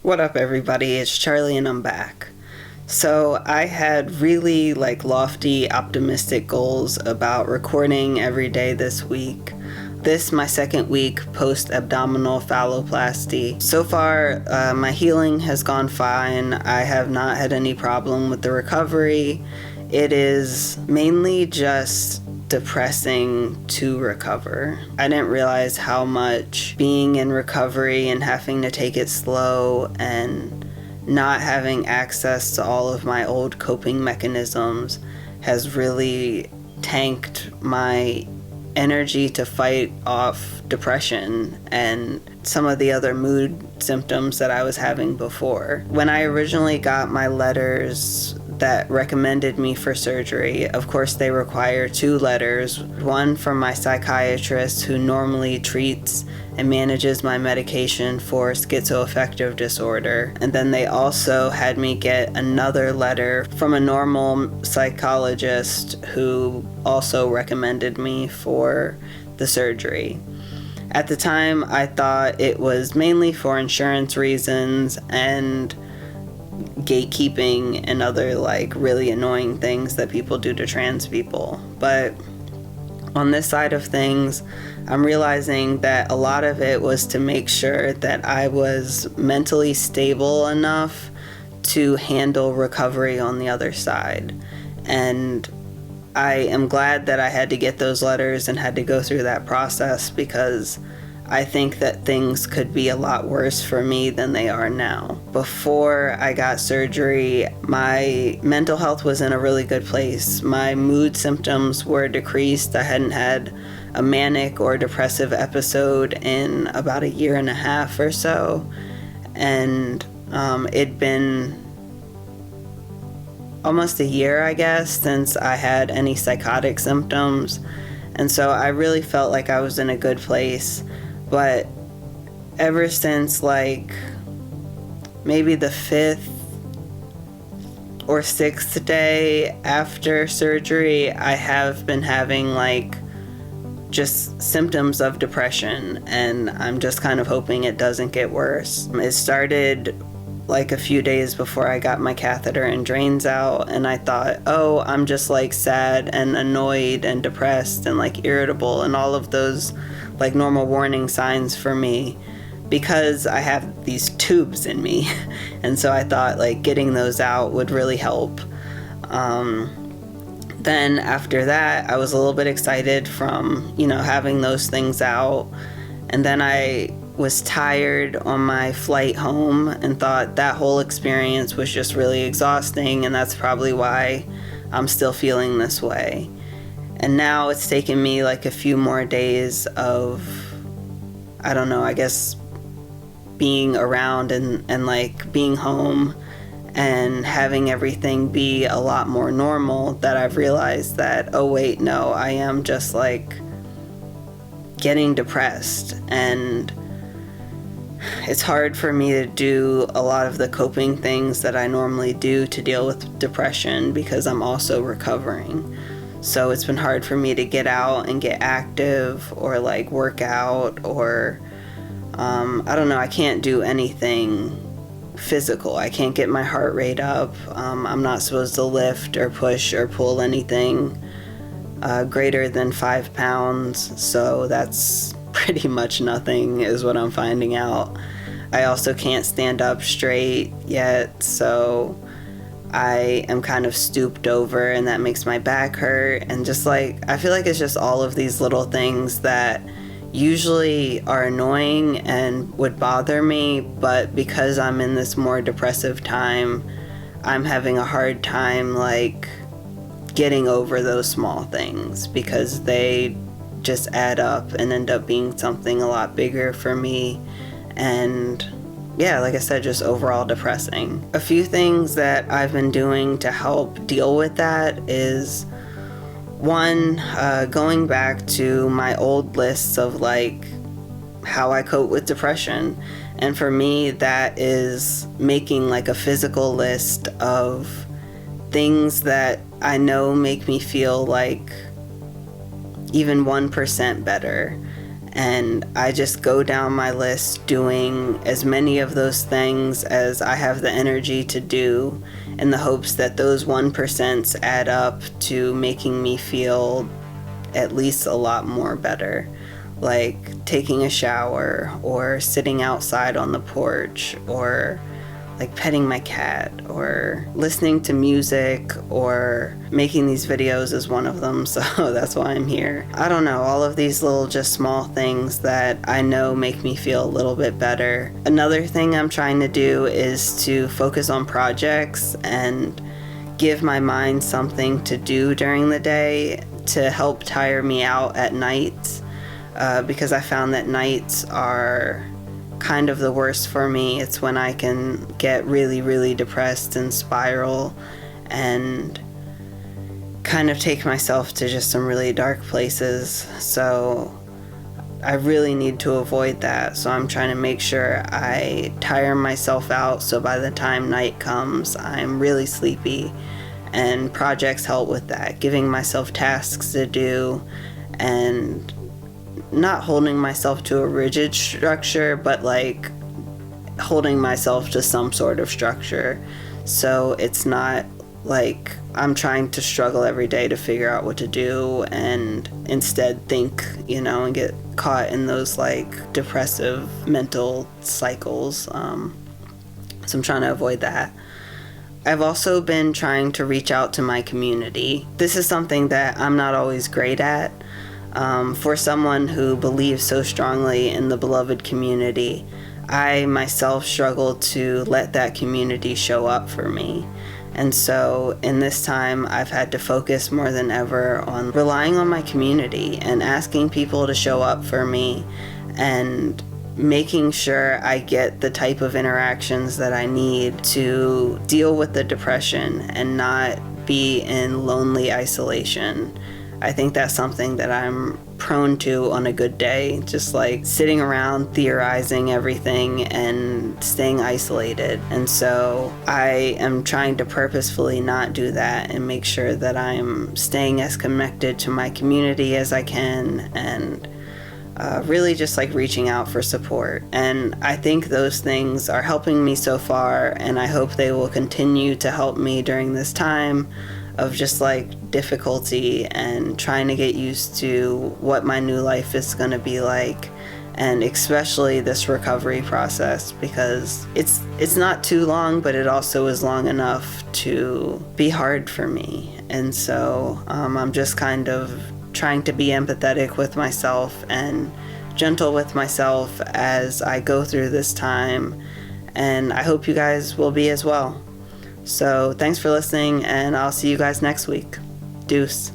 What up, everybody? It's Charlie and I'm back. So I had really lofty, optimistic goals about recording every day this week. This my second week post-abdominal phalloplasty. So far, my healing has gone fine. I have not had any problem with the recovery. It is mainly just depressing to recover. I didn't realize how much being in recovery and having to take it slow and not having access to all of my old coping mechanisms has really tanked my energy to fight off depression and some of the other mood symptoms that I was having before. When I originally got my letters that recommended me for surgery, of course they require 2 letters, one from my psychiatrist who normally treats and manages my medication for schizoaffective disorder, and then they also had me get another letter from a normal psychologist who also recommended me for the surgery. At the time, I thought it was mainly for insurance reasons and gatekeeping and other really annoying things that people do to trans people. But on this side of things, I'm realizing that a lot of it was to make sure that I was mentally stable enough to handle recovery on the other side. And I am glad that I had to get those letters and had to go through that process, because I think that things could be a lot worse for me than they are now. Before I got surgery, my mental health was in a really good place. My mood symptoms were decreased. I hadn't had a manic or depressive episode in about 1.5 years or so. And it'd been almost 1 year, I guess, since I had any psychotic symptoms. And so I really felt like I was in a good place. But ever since maybe the 5th or 6th day after surgery, I have been having just symptoms of depression, and I'm just kind of hoping it doesn't get worse. It started a few days before I got my catheter and drains out, and I thought, oh, I'm just sad and annoyed and depressed and irritable and all of those normal warning signs for me, because I have these tubes in me. And so I thought getting those out would really help. Then after that, I was a little bit excited from having those things out, and then I was tired on my flight home and thought that whole experience was just really exhausting, and that's probably why I'm still feeling this way. And now it's taken me a few more days of, I don't know, I guess being around and being home and having everything be a lot more normal, that I've realized that, oh wait, no, I am just getting depressed. And it's hard for me to do a lot of the coping things that I normally do to deal with depression, because I'm also recovering. So it's been hard for me to get out and get active or work out, or I don't know, I can't do anything physical. I can't get my heart rate up. I'm not supposed to lift or push or pull anything greater than 5 pounds. So that's pretty much nothing, is what I'm finding out. I also can't stand up straight yet, so I am kind of stooped over, and that makes my back hurt. And just I feel like it's just all of these little things that usually are annoying and would bother me, but because I'm in this more depressive time, I'm having a hard time getting over those small things, because they just add up and end up being something a lot bigger for me. And yeah, like I said, just overall depressing. A few things that I've been doing to help deal with that is, one, going back to my old lists of how I cope with depression. And for me, that is making a physical list of things that I know make me feel even 1% better. And I just go down my list doing as many of those things as I have the energy to do, in the hopes that those 1% add up to making me feel at least a lot more better. Like taking a shower, or sitting outside on the porch, or like petting my cat, or listening to music, or making these videos is one of them, so that's why I'm here. I don't know, all of these little just small things that I know make me feel a little bit better. Another thing I'm trying to do is to focus on projects and give my mind something to do during the day to help tire me out at night, because I found that nights are kind of the worst for me. It's when I can get really, really depressed and spiral and kind of take myself to just some really dark places. So I really need to avoid that. So I'm trying to make sure I tire myself out, so by the time night comes, I'm really sleepy. And projects help with that, giving myself tasks to do and not holding myself to a rigid structure, but like holding myself to some sort of structure. So it's not like I'm trying to struggle every day to figure out what to do, and instead think, and get caught in those like depressive mental cycles. So I'm trying to avoid that. I've also been trying to reach out to my community. This is something that I'm not always great at. For someone who believes so strongly in the beloved community, I myself struggle to let that community show up for me. And so in this time, I've had to focus more than ever on relying on my community and asking people to show up for me, and making sure I get the type of interactions that I need to deal with the depression and not be in lonely isolation. I think that's something that I'm prone to on a good day, just like sitting around theorizing everything and staying isolated. And so I am trying to purposefully not do that and make sure that I'm staying as connected to my community as I can, and really just like reaching out for support. And I think those things are helping me so far, and I hope they will continue to help me during this time of just like difficulty and trying to get used to what my new life is going to be like, and especially this recovery process, because it's not too long, but it also is long enough to be hard for me. And so I'm just kind of trying to be empathetic with myself and gentle with myself as I go through this time, and I hope you guys will be as well. So thanks for listening, and I'll see you guys next week. Deuce.